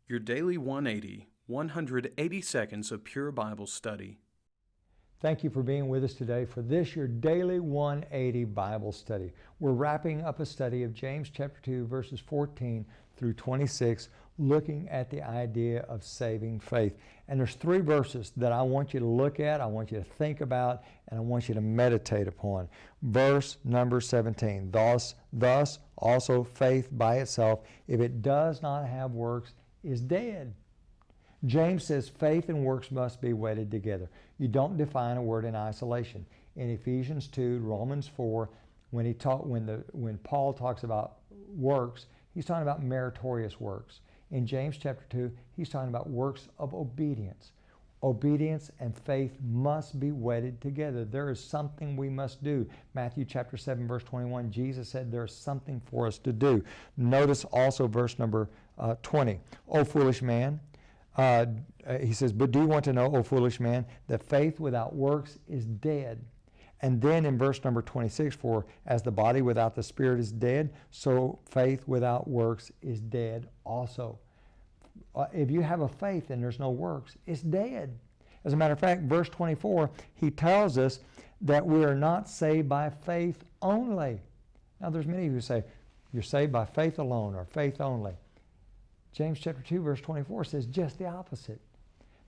Your Daily 180, 180 seconds of pure Bible study. Thank you for being with us today for this, your Daily 180 Bible study. We're wrapping up a study of James chapter 2, verses 14 through 26, looking at the idea of saving faith. And there's three verses that I want you to look at, I want you to think about, and I want you to meditate upon. Verse number 17, thus also faith by itself, if it does not have works, is dead. James says faith and works must be wedded together. You don't define a word in isolation. In Ephesians 2, Romans 4, when Paul talks about works, he's talking about meritorious works. In James chapter 2, he's talking about works of obedience. Obedience and faith must be wedded together. There is something we must do. Matthew chapter 7, verse 21, Jesus said there is something for us to do. Notice also verse number 20. O foolish man, he says, but do you want to know, O foolish man, that faith without works is dead? And then in verse number 26, for as the body without the spirit is dead, so faith without works is dead also. If you have a faith and there's no works, it's dead. As a matter of fact, verse 24, he tells us that we are not saved by faith only. Now there's many who say, you're saved by faith alone or faith only. James chapter 2, verse 24 says just the opposite.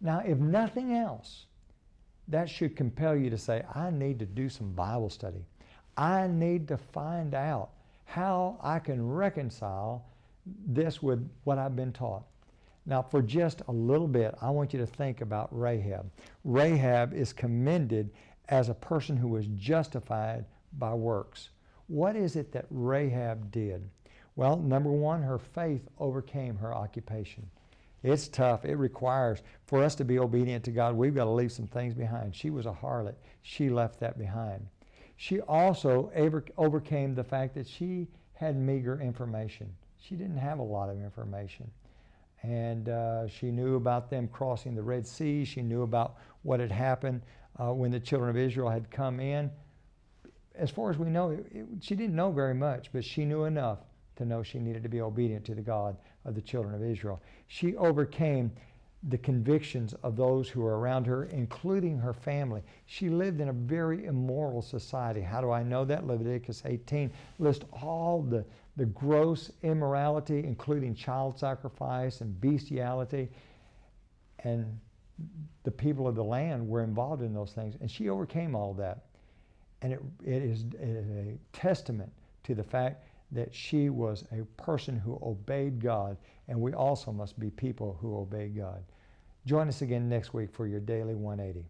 Now, if nothing else, that should compel you to say, I need to do some Bible study. I need to find out how I can reconcile this with what I've been taught. Now, for just a little bit, I want you to think about Rahab. Rahab is commended as a person who was justified by works. What is it that Rahab did? Well, number one, her faith overcame her occupation. It's tough. It requires, for us to be obedient to God, we've got to leave some things behind. She was a harlot. She left that behind. She also overcame the fact that she had meager information. She didn't have a lot of information. And she knew about them crossing the Red Sea. She knew about what had happened when the children of Israel had come in. As far as we know, she didn't know very much, but she knew enough to know she needed to be obedient to the God of the children of Israel. She overcame the convictions of those who were around her, including her family. She lived in a very immoral society. How do I know that? Leviticus 18 lists all the gross immorality, including child sacrifice and bestiality. And the people of the land were involved in those things. And she overcame all that. And it is a testament to the fact that she was a person who obeyed God, and we also must be people who obey God. Join us again next week for your Daily 180.